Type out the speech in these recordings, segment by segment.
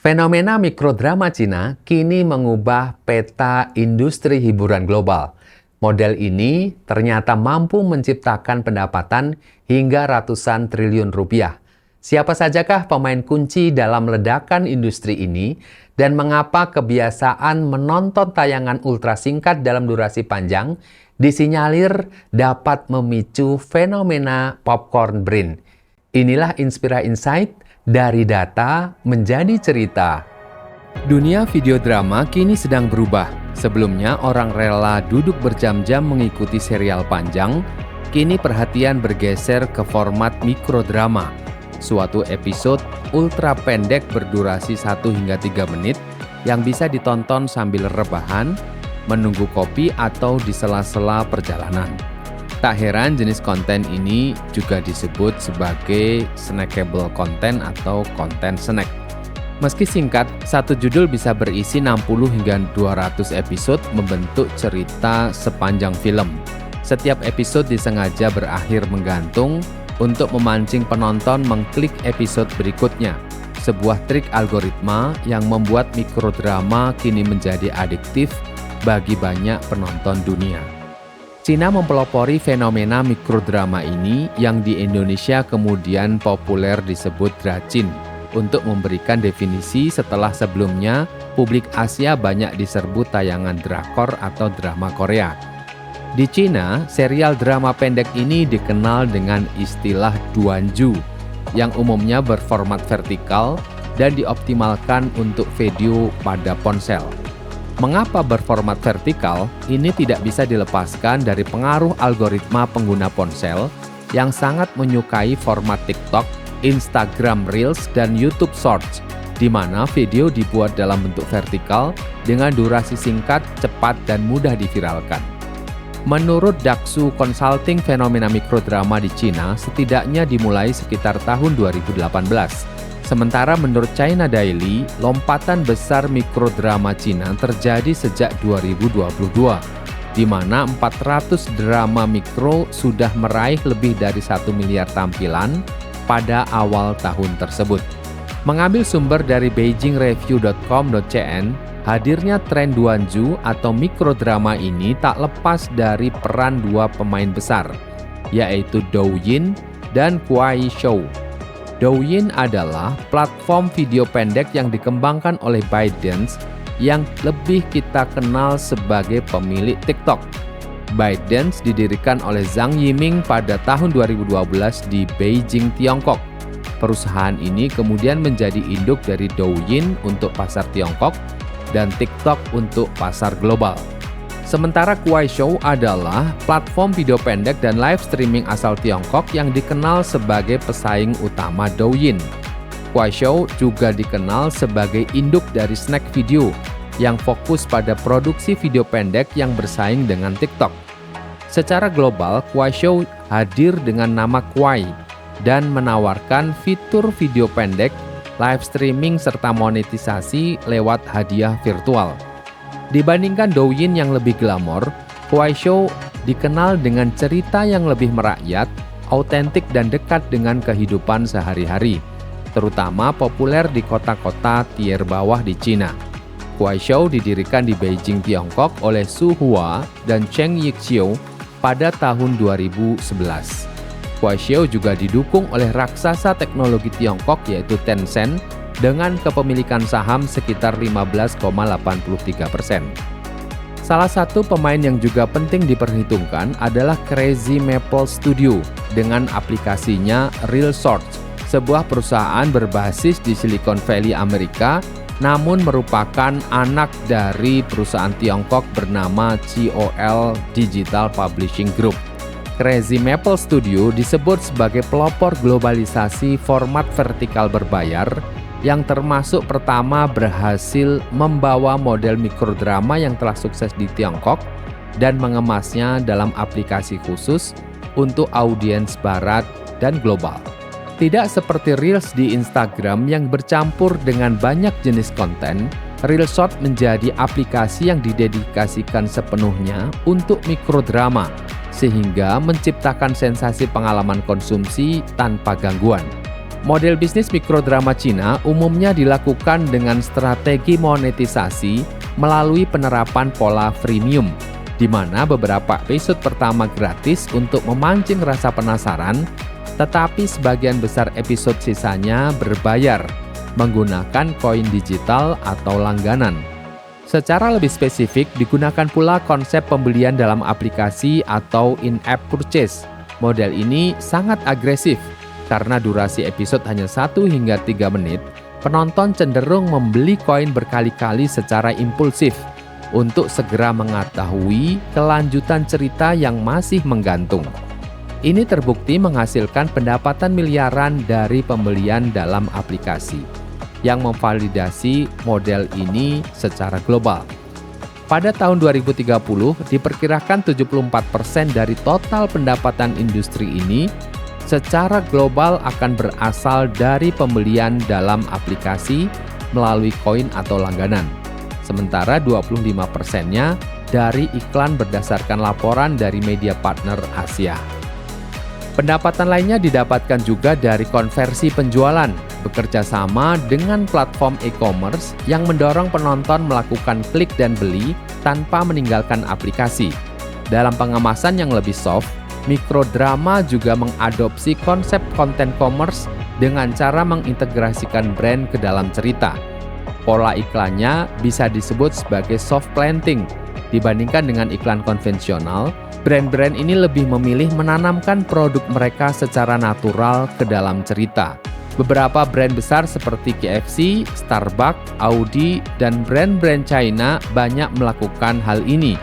Fenomena mikrodrama Cina kini mengubah peta industri hiburan global. Model ini ternyata mampu menciptakan pendapatan hingga ratusan triliun rupiah. Siapa sajakah pemain kunci dalam ledakan industri ini dan mengapa kebiasaan menonton tayangan ultra singkat dalam durasi panjang disinyalir dapat memicu fenomena popcorn brain? Inilah Inspira Insight, dari data menjadi cerita. Dunia video drama kini sedang berubah. Sebelumnya orang rela duduk berjam-jam mengikuti serial panjang, kini perhatian bergeser ke format mikrodrama. Suatu episode ultra pendek berdurasi 1 hingga 3 menit yang bisa ditonton sambil rebahan, menunggu kopi atau di sela-sela perjalanan. Tak heran jenis konten ini juga disebut sebagai snackable content atau konten snack. Meski singkat, satu judul bisa berisi 60 hingga 200 episode membentuk cerita sepanjang film. Setiap episode disengaja berakhir menggantung untuk memancing penonton mengklik episode berikutnya. Sebuah trik algoritma yang membuat mikrodrama kini menjadi adiktif bagi banyak penonton dunia. Cina mempelopori fenomena mikrodrama ini yang di Indonesia kemudian populer disebut dracin untuk memberikan definisi setelah sebelumnya publik Asia banyak diserbu tayangan drakor atau drama Korea. Di Cina, serial drama pendek ini dikenal dengan istilah duanju yang umumnya berformat vertikal dan dioptimalkan untuk video pada ponsel. Mengapa berformat vertikal? Ini tidak bisa dilepaskan dari pengaruh algoritma pengguna ponsel yang sangat menyukai format TikTok, Instagram Reels, dan YouTube Shorts, di mana video dibuat dalam bentuk vertikal dengan durasi singkat, cepat, dan mudah diviralkan. Menurut Daksu Consulting, fenomena mikrodrama di Cina setidaknya dimulai sekitar tahun 2018. Sementara menurut China Daily, lompatan besar mikrodrama Cina terjadi sejak 2022, di mana 400 drama mikro sudah meraih lebih dari 1 miliar tampilan pada awal tahun tersebut. Mengambil sumber dari beijingreview.com.cn, hadirnya tren duanju atau mikrodrama ini tak lepas dari peran dua pemain besar, yaitu Douyin dan Kuaishou. Douyin adalah platform video pendek yang dikembangkan oleh ByteDance yang lebih kita kenal sebagai pemilik TikTok. ByteDance didirikan oleh Zhang Yiming pada tahun 2012 di Beijing, Tiongkok. Perusahaan ini kemudian menjadi induk dari Douyin untuk pasar Tiongkok dan TikTok untuk pasar global. Sementara Kuaishou adalah platform video pendek dan live streaming asal Tiongkok yang dikenal sebagai pesaing utama Douyin. Kuaishou juga dikenal sebagai induk dari snack video yang fokus pada produksi video pendek yang bersaing dengan TikTok. Secara global, Kuaishou hadir dengan nama Kuai dan menawarkan fitur video pendek, live streaming, serta monetisasi lewat hadiah virtual. Dibandingkan Douyin yang lebih glamor, Kuaishou dikenal dengan cerita yang lebih merakyat, autentik, dan dekat dengan kehidupan sehari-hari, terutama populer di kota-kota tier bawah di Cina. Kuaishou didirikan di Beijing, Tiongkok oleh Su Hua dan Cheng Yixiu pada tahun 2011. Kuaishou juga didukung oleh raksasa teknologi Tiongkok yaitu Tencent dengan kepemilikan saham sekitar 15,83%. Salah satu pemain yang juga penting diperhitungkan adalah Crazy Maple Studio dengan aplikasinya ReelShorts, sebuah perusahaan berbasis di Silicon Valley, Amerika, namun merupakan anak dari perusahaan Tiongkok bernama COL Digital Publishing Group. Crazy Maple Studio disebut sebagai pelopor globalisasi format vertikal berbayar yang termasuk pertama berhasil membawa model mikrodrama yang telah sukses di Tiongkok dan mengemasnya dalam aplikasi khusus untuk audiens barat dan global. Tidak seperti Reels di Instagram yang bercampur dengan banyak jenis konten, ReelShorts menjadi aplikasi yang didedikasikan sepenuhnya untuk mikrodrama, sehingga menciptakan sensasi pengalaman konsumsi tanpa gangguan. Model bisnis mikrodrama Cina umumnya dilakukan dengan strategi monetisasi melalui penerapan pola freemium, di mana beberapa episode pertama gratis untuk memancing rasa penasaran, tetapi sebagian besar episode sisanya berbayar menggunakan koin digital atau langganan. Secara lebih spesifik, digunakan pula konsep pembelian dalam aplikasi atau in-app purchase. Model ini sangat agresif karena durasi episode hanya 1 hingga 3 menit. Penonton cenderung membeli koin berkali-kali secara impulsif untuk segera mengetahui kelanjutan cerita yang masih menggantung. Ini terbukti menghasilkan pendapatan miliaran dari pembelian dalam aplikasi yang memvalidasi model ini secara global. Pada tahun 2030, diperkirakan 74% dari total pendapatan industri ini secara global akan berasal dari pembelian dalam aplikasi melalui koin atau langganan. Sementara 25%-nya dari iklan berdasarkan laporan dari media partner Asia. Pendapatan lainnya didapatkan juga dari konversi penjualan, bekerja sama dengan platform e-commerce yang mendorong penonton melakukan klik dan beli tanpa meninggalkan aplikasi. Dalam pengemasan yang lebih soft, mikrodrama juga mengadopsi konsep konten commerce dengan cara mengintegrasikan brand ke dalam cerita. Pola iklannya bisa disebut sebagai soft planting. Dibandingkan dengan iklan konvensional, brand-brand ini lebih memilih menanamkan produk mereka secara natural ke dalam cerita. Beberapa brand besar seperti KFC, Starbucks, Audi, dan brand-brand China banyak melakukan hal ini.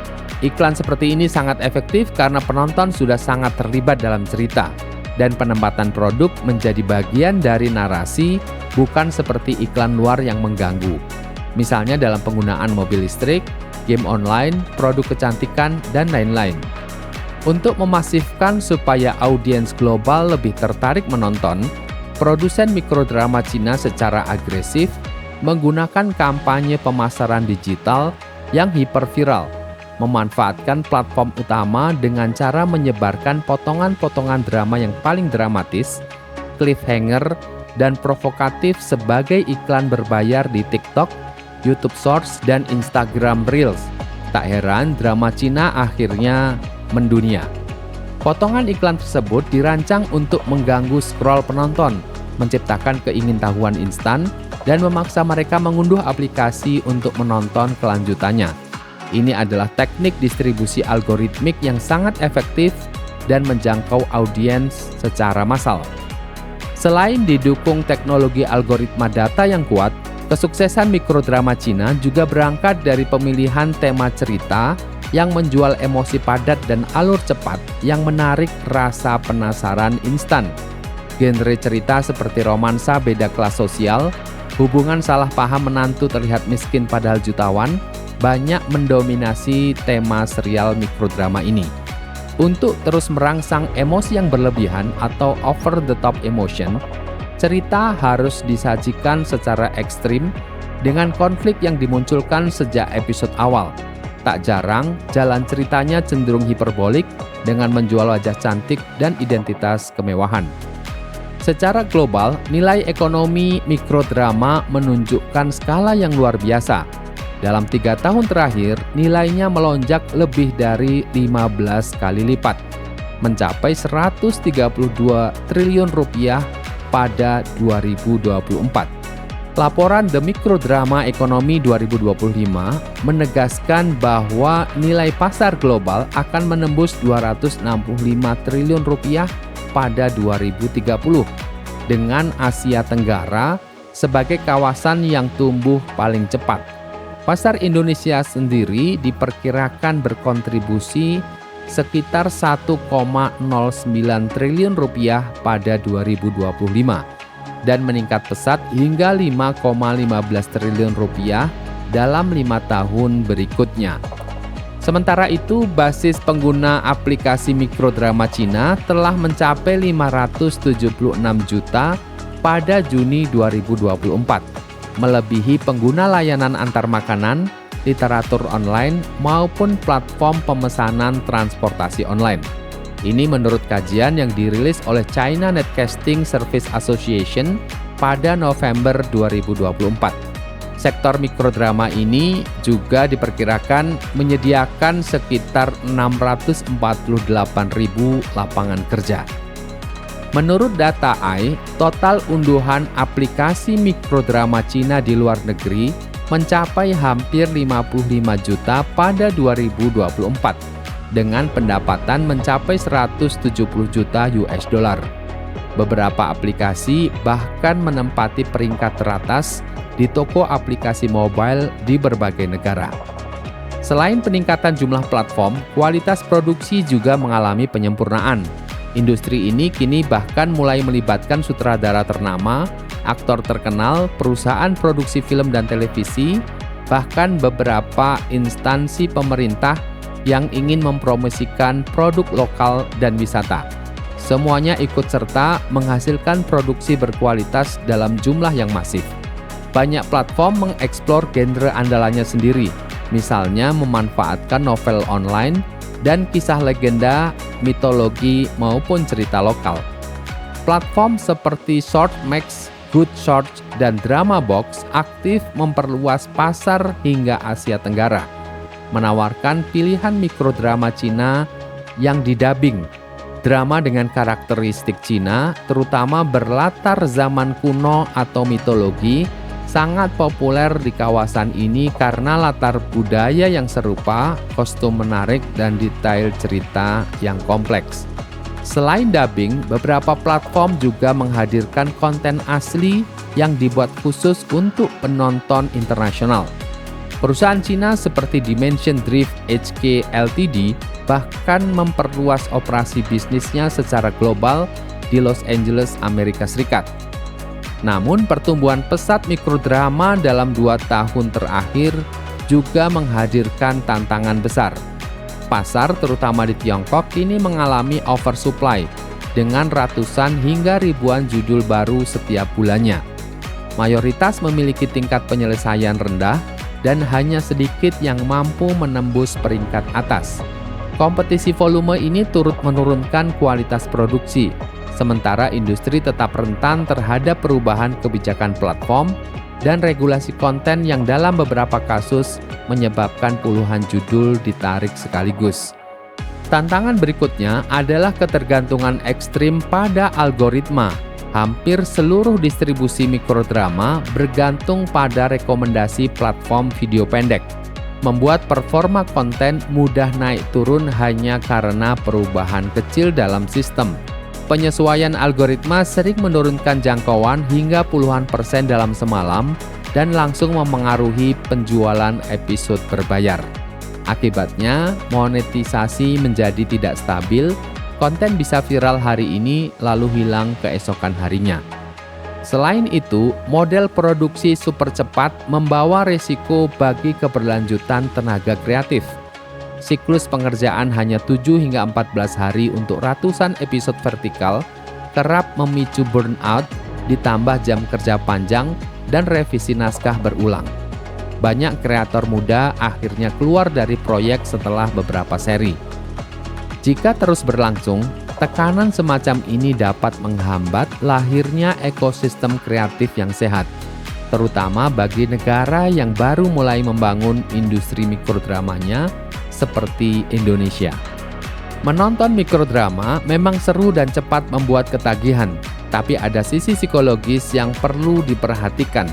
Iklan seperti ini sangat efektif karena penonton sudah sangat terlibat dalam cerita, dan penempatan produk menjadi bagian dari narasi, bukan seperti iklan luar yang mengganggu. Misalnya dalam penggunaan mobil listrik, game online, produk kecantikan, dan lain-lain. Untuk memasifkan supaya audiens global lebih tertarik menonton, produsen mikrodrama Cina secara agresif menggunakan kampanye pemasaran digital yang hiperviral, memanfaatkan platform utama dengan cara menyebarkan potongan-potongan drama yang paling dramatis, cliffhanger, dan provokatif sebagai iklan berbayar di TikTok, YouTube Shorts, dan Instagram Reels. Tak heran drama Cina akhirnya mendunia. Potongan iklan tersebut dirancang untuk mengganggu scroll penonton, menciptakan keingintahuan instan, dan memaksa mereka mengunduh aplikasi untuk menonton kelanjutannya. Ini adalah teknik distribusi algoritmik yang sangat efektif dan menjangkau audiens secara massal. Selain didukung teknologi algoritma data yang kuat, kesuksesan mikrodrama Cina juga berangkat dari pemilihan tema cerita yang menjual emosi padat dan alur cepat yang menarik rasa penasaran instan. Genre cerita seperti romansa beda kelas sosial, hubungan salah paham menantu terlihat miskin padahal jutawan, banyak mendominasi tema serial mikrodrama ini. Untuk terus merangsang emosi yang berlebihan atau over the top emotion, cerita harus disajikan secara ekstrim dengan konflik yang dimunculkan sejak episode awal. Tak jarang, jalan ceritanya cenderung hiperbolik dengan menjual wajah cantik dan identitas kemewahan. Secara global, nilai ekonomi mikrodrama menunjukkan skala yang luar biasa. Dalam 3 tahun terakhir, nilainya melonjak lebih dari 15 kali lipat, mencapai 132 triliun rupiah pada 2024. Laporan The Mikrodrama Ekonomi 2025 menegaskan bahwa nilai pasar global akan menembus 265 triliun rupiah pada 2030, dengan Asia Tenggara sebagai kawasan yang tumbuh paling cepat. Pasar Indonesia sendiri diperkirakan berkontribusi sekitar 1,09 triliun rupiah pada 2025 dan meningkat pesat hingga 5,15 triliun rupiah dalam 5 tahun berikutnya. Sementara itu, basis pengguna aplikasi mikrodrama Cina telah mencapai 576 juta pada Juni 2024, melebihi pengguna layanan antar makanan, literatur online, maupun platform pemesanan transportasi online. Ini menurut kajian yang dirilis oleh China Netcasting Service Association pada November 2024. Sektor mikrodrama ini juga diperkirakan menyediakan sekitar 648.000 lapangan kerja. Menurut data AI, total unduhan aplikasi mikrodrama Cina di luar negeri mencapai hampir 55 juta pada 2024. Dengan pendapatan mencapai 170 juta US dollar. Beberapa aplikasi bahkan menempati peringkat teratas di toko aplikasi mobile di berbagai negara. Selain peningkatan jumlah platform, kualitas produksi juga mengalami penyempurnaan. Industri ini kini bahkan mulai melibatkan sutradara ternama, aktor terkenal, perusahaan produksi film dan televisi, bahkan beberapa instansi pemerintah yang ingin mempromosikan produk lokal dan wisata. Semuanya ikut serta menghasilkan produksi berkualitas dalam jumlah yang masif. Banyak platform mengeksplor genre andalannya sendiri, misalnya memanfaatkan novel online dan kisah legenda, mitologi, maupun cerita lokal. Platform seperti Shortmax, Good Shorts, dan Dramabox aktif memperluas pasar hingga Asia Tenggara, menawarkan pilihan mikrodrama Cina yang didabing. Drama dengan karakteristik Cina, terutama berlatar zaman kuno atau mitologi, sangat populer di kawasan ini karena latar budaya yang serupa, kostum menarik, dan detail cerita yang kompleks. Selain dubbing, beberapa platform juga menghadirkan konten asli yang dibuat khusus untuk penonton internasional. Perusahaan Cina seperti Dimension Drift HK Ltd bahkan memperluas operasi bisnisnya secara global di Los Angeles, Amerika Serikat. Namun, pertumbuhan pesat mikrodrama dalam 2 tahun terakhir juga menghadirkan tantangan besar. Pasar, terutama di Tiongkok, kini mengalami oversupply dengan ratusan hingga ribuan judul baru setiap bulannya. Mayoritas memiliki tingkat penyelesaian rendah dan hanya sedikit yang mampu menembus peringkat atas. Kompetisi volume ini turut menurunkan kualitas produksi, sementara industri tetap rentan terhadap perubahan kebijakan platform dan regulasi konten yang dalam beberapa kasus menyebabkan puluhan judul ditarik sekaligus. Tantangan berikutnya adalah ketergantungan ekstrim pada algoritma. Hampir seluruh distribusi mikrodrama bergantung pada rekomendasi platform video pendek, membuat performa konten mudah naik turun hanya karena perubahan kecil dalam sistem. Penyesuaian algoritma sering menurunkan jangkauan hingga puluhan persen dalam semalam dan langsung memengaruhi penjualan episode berbayar. Akibatnya, monetisasi menjadi tidak stabil. Konten bisa viral hari ini lalu hilang keesokan harinya. Selain itu, model produksi super cepat membawa risiko bagi keberlanjutan tenaga kreatif. Siklus pengerjaan hanya 7 hingga 14 hari untuk ratusan episode vertikal kerap memicu burnout, ditambah jam kerja panjang dan revisi naskah berulang. Banyak kreator muda akhirnya keluar dari proyek setelah beberapa seri. Jika terus berlangsung, tekanan semacam ini dapat menghambat lahirnya ekosistem kreatif yang sehat, terutama bagi negara yang baru mulai membangun industri mikrodramanya seperti Indonesia. Menonton mikrodrama memang seru dan cepat membuat ketagihan, tapi ada sisi psikologis yang perlu diperhatikan.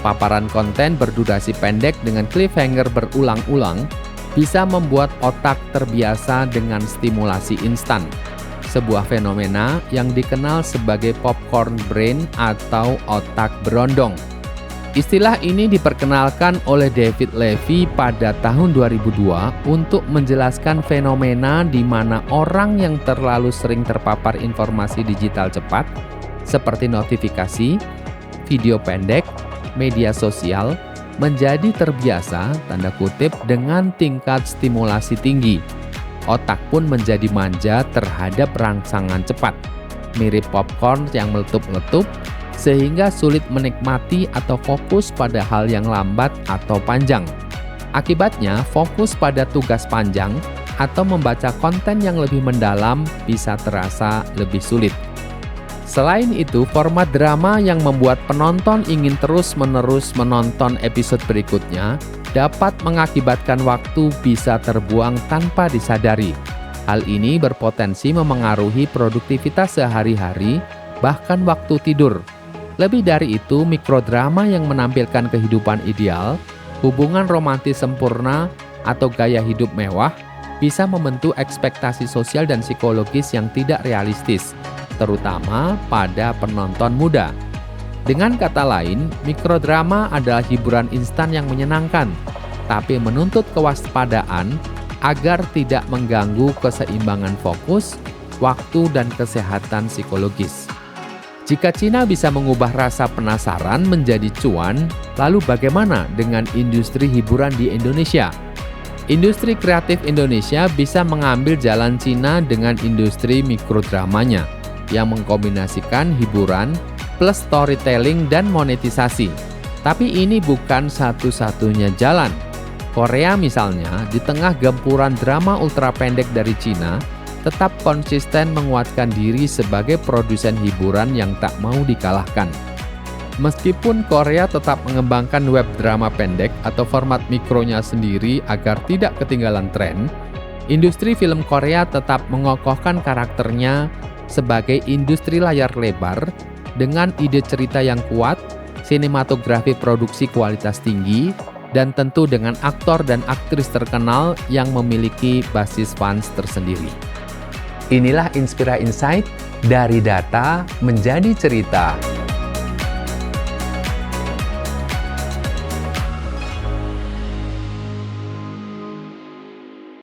Paparan konten berdurasi pendek dengan cliffhanger berulang-ulang bisa membuat otak terbiasa dengan stimulasi instan, sebuah fenomena yang dikenal sebagai popcorn brain atau otak berondong. Istilah ini diperkenalkan oleh David Levy pada tahun 2002 untuk menjelaskan fenomena di mana orang yang terlalu sering terpapar informasi digital cepat, seperti notifikasi, video pendek, media sosial, menjadi terbiasa, tanda kutip, dengan tingkat stimulasi tinggi. Otak pun menjadi manja terhadap rangsangan cepat, mirip popcorn yang meletup-letup, sehingga sulit menikmati atau fokus pada hal yang lambat atau panjang. Akibatnya, fokus pada tugas panjang atau membaca konten yang lebih mendalam bisa terasa lebih sulit. Selain itu, format drama yang membuat penonton ingin terus-menerus menonton episode berikutnya dapat mengakibatkan waktu bisa terbuang tanpa disadari. Hal ini berpotensi memengaruhi produktivitas sehari-hari, bahkan waktu tidur. Lebih dari itu, mikrodrama yang menampilkan kehidupan ideal, hubungan romantis sempurna, atau gaya hidup mewah bisa membentuk ekspektasi sosial dan psikologis yang tidak realistis, terutama pada penonton muda. Dengan kata lain, mikrodrama adalah hiburan instan yang menyenangkan, tapi menuntut kewaspadaan agar tidak mengganggu keseimbangan fokus, waktu, dan kesehatan psikologis. Jika Cina bisa mengubah rasa penasaran menjadi cuan, lalu bagaimana dengan industri hiburan di Indonesia? Industri kreatif Indonesia bisa mengambil jalan Cina dengan industri mikrodramanya, yang mengkombinasikan hiburan plus storytelling dan monetisasi. Tapi ini bukan satu-satunya jalan. Korea misalnya, di tengah gempuran drama ultra pendek dari Cina, tetap konsisten menguatkan diri sebagai produsen hiburan yang tak mau dikalahkan. Meskipun Korea tetap mengembangkan web drama pendek atau format mikronya sendiri agar tidak ketinggalan tren, industri film Korea tetap mengokohkan karakternya sebagai industri layar lebar dengan ide cerita yang kuat, sinematografi produksi kualitas tinggi, dan tentu dengan aktor dan aktris terkenal yang memiliki basis fans tersendiri. Inilah Inspira Insight, dari data menjadi cerita.